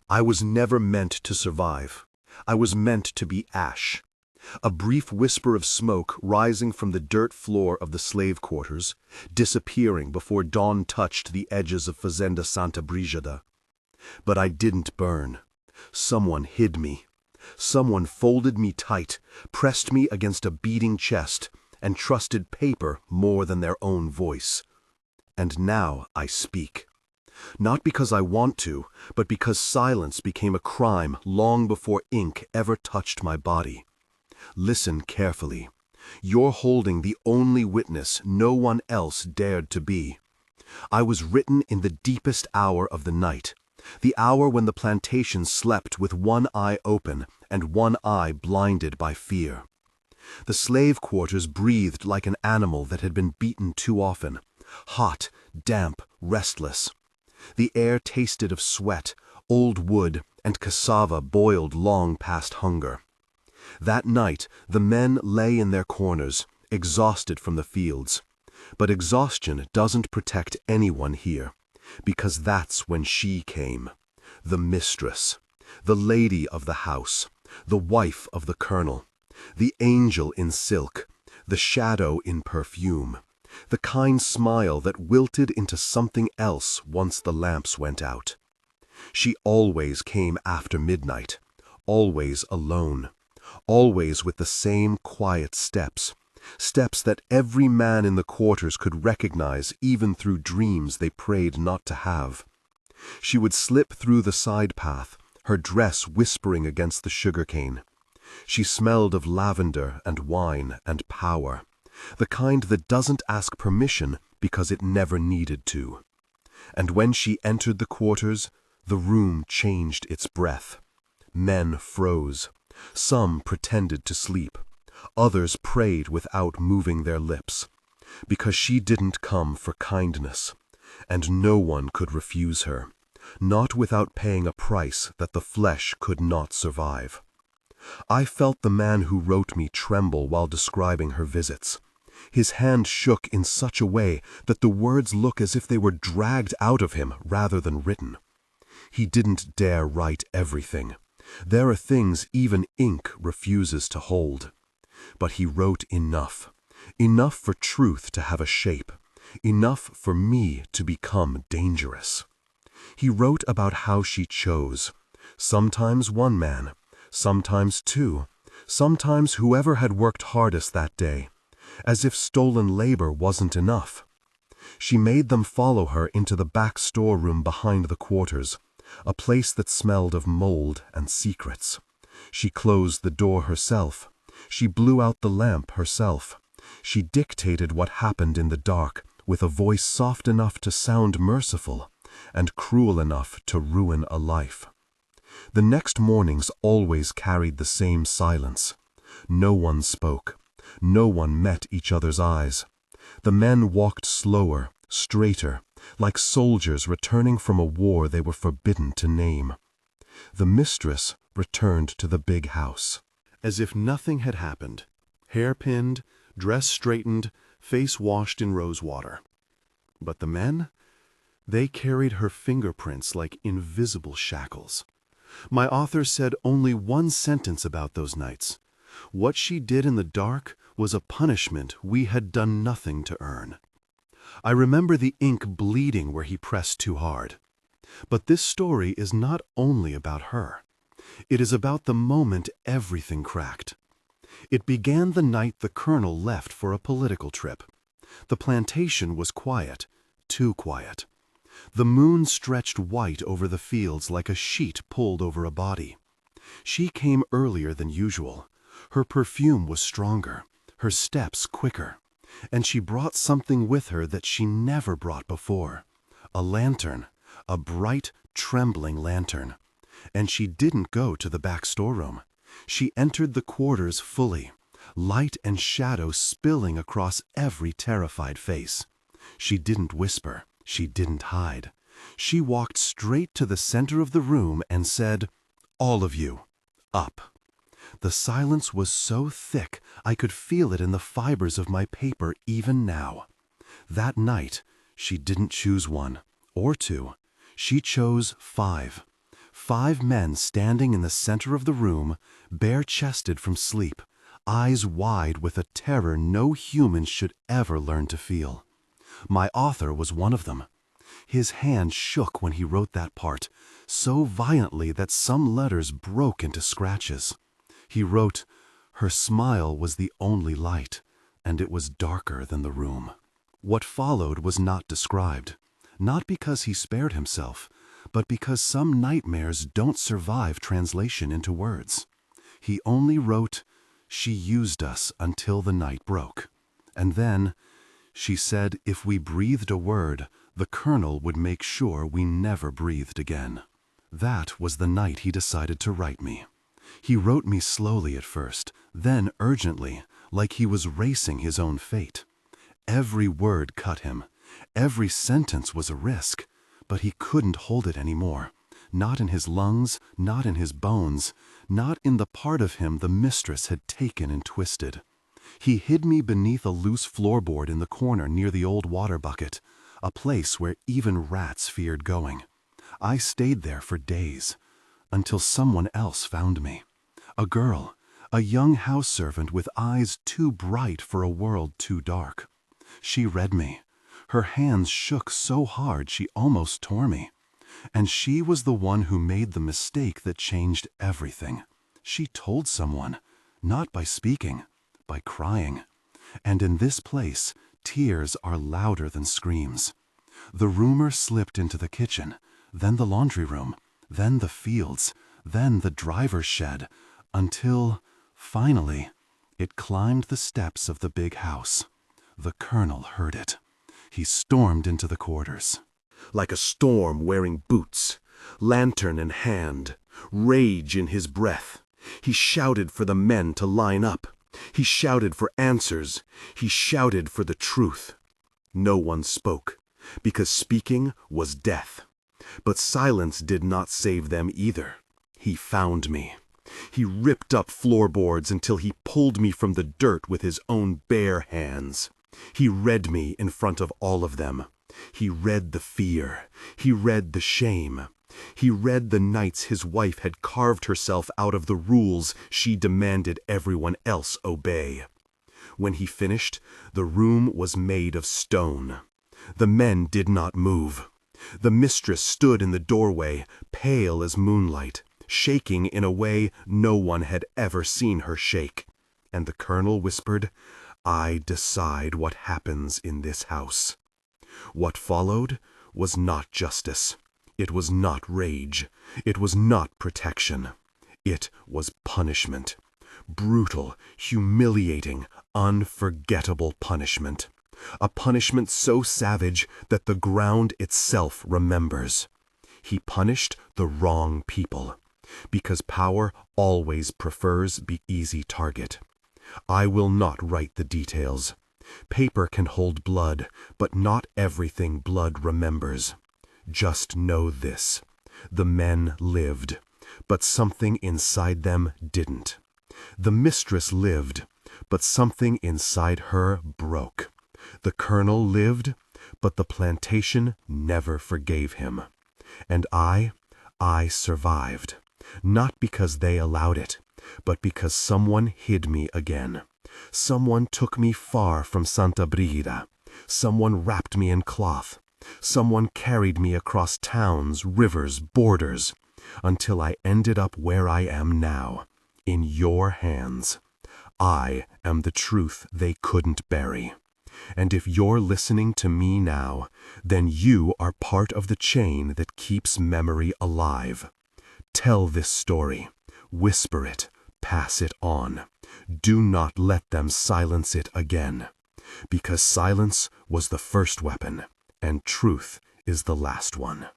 I was never meant to survive. I was meant to be ash. A brief whisper of smoke rising from the dirt floor of the slave quarters, disappearing before dawn touched the edges of Fazenda Santa Brígida. But I didn't burn. Someone hid me. Someone folded me tight, pressed me against a beating chest, and trusted paper more than their own voice. And now I speak. Not because I want to, but because silence became a crime long before ink ever touched my body. Listen carefully. You're holding the only witness no one else dared to be. I was written in the deepest hour of the night, the hour when the plantation slept with one eye open and one eye blinded by fear. The slave quarters breathed like an animal that had been beaten too often, hot, damp, restless. The air tasted of sweat, old wood, and cassava boiled long past hunger. That night, the men lay in their corners, exhausted from the fields. But exhaustion doesn't protect anyone here, because that's when she came. The mistress, the lady of the house, the wife of the colonel, the angel in silk, the shadow in perfume, the kind smile that wilted into something else once the lamps went out. She always came after midnight, always alone. Always with the same quiet steps, steps that every man in the quarters could recognize even through dreams they prayed not to have. She would slip through the side path, her dress whispering against the sugarcane. She smelled of lavender and wine and power, the kind that doesn't ask permission because it never needed to. And when she entered the quarters, the room changed its breath. Men froze. Some pretended to sleep. Others prayed without moving their lips, because she didn't come for kindness, and no one could refuse her, not without paying a price that the flesh could not survive. I felt the man who wrote me tremble while describing her visits. His hand shook in such a way that the words look as if they were dragged out of him rather than written. He didn't dare write everything. There are things even ink refuses to hold. But he wrote enough. Enough for truth to have a shape. Enough for me to become dangerous. He wrote about how she chose. Sometimes one man. Sometimes two. Sometimes whoever had worked hardest that day. As if stolen labor wasn't enough. She made them follow her into the back storeroom behind the quarters. A place that smelled of mold and secrets. She closed the door herself. She blew out the lamp herself. She dictated what happened in the dark with a voice soft enough to sound merciful and cruel enough to ruin a life. The next mornings always carried the same silence. No one spoke. No one met each other's eyes. The men walked slower, straighter, like soldiers returning from a war they were forbidden to name. The mistress returned to the big house. As if nothing had happened. Hair pinned, dress straightened, face washed in rose water. But the men? They carried her fingerprints like invisible shackles. My author said only one sentence about those nights. What she did in the dark was a punishment we had done nothing to earn. I remember the ink bleeding where he pressed too hard. But this story is not only about her. It is about the moment everything cracked. It began the night the colonel left for a political trip. The plantation was quiet, too quiet. The moon stretched white over the fields like a sheet pulled over a body. She came earlier than usual. Her perfume was stronger, her steps quicker. And she brought something with her that she never brought before. A lantern, a bright, trembling lantern. And she didn't go to the back storeroom. She entered the quarters fully, light and shadow spilling across every terrified face. She didn't whisper. She didn't hide. She walked straight to the center of the room and said, "All of you, up." The silence was so thick I could feel it in the fibers of my paper even now. That night, she didn't choose one or two. She chose 5. 5 men standing in the center of the room, bare-chested from sleep, eyes wide with a terror no human should ever learn to feel. My author was one of them. His hand shook when he wrote that part, so violently that some letters broke into scratches. He wrote, "Her smile was the only light, and it was darker than the room." What followed was not described, not because he spared himself, but because some nightmares don't survive translation into words. He only wrote, "She used us until the night broke." And then, she said if we breathed a word, the Colonel would make sure we never breathed again. That was the night he decided to write me. He wrote me slowly at first, then urgently, like he was racing his own fate. Every word cut him. Every sentence was a risk, but he couldn't hold it anymore. Not in his lungs, not in his bones, not in the part of him the mistress had taken and twisted. He hid me beneath a loose floorboard in the corner near the old water bucket, a place where even rats feared going. I stayed there for days, until someone else found me. A girl, a young house servant with eyes too bright for a world too dark. She read me. Her hands shook so hard she almost tore me. And she was the one who made the mistake that changed everything. She told someone, not by speaking, by crying. And in this place, tears are louder than screams. The rumor slipped into the kitchen, then the laundry room, then the fields, then the driver's shed, until, finally, it climbed the steps of the big house. The Colonel heard it. He stormed into the quarters. Like a storm wearing boots, lantern in hand, rage in his breath, he shouted for the men to line up. He shouted for answers. He shouted for the truth. No one spoke, because speaking was death. But silence did not save them either. He found me. He ripped up floorboards until he pulled me from the dirt with his own bare hands. He read me in front of all of them. He read the fear. He read the shame. He read the nights his wife had carved herself out of the rules she demanded everyone else obey. When he finished, the room was made of stone. The men did not move. The mistress stood in the doorway, pale as moonlight, shaking in a way no one had ever seen her shake. And the Colonel whispered, "I decide what happens in this house." What followed was not justice. It was not rage. It was not protection. It was punishment. Brutal, humiliating, unforgettable punishment. A punishment so savage that the ground itself remembers. He punished the wrong people, because power always prefers the easy target. I will not write the details. Paper can hold blood, but not everything blood remembers. Just know this: the men lived, but something inside them didn't. The mistress lived, but something inside her broke. The Colonel lived, but the plantation never forgave him. And I survived, not because they allowed it, but because someone hid me again. Someone took me far from Santa Brígida. Someone wrapped me in cloth. Someone carried me across towns, rivers, borders, until I ended up where I am now, in your hands. I am the truth they couldn't bury. And if you're listening to me now, then you are part of the chain that keeps memory alive. Tell this story. Whisper it. Pass it on. Do not let them silence it again, because silence was the first weapon, and truth is the last one.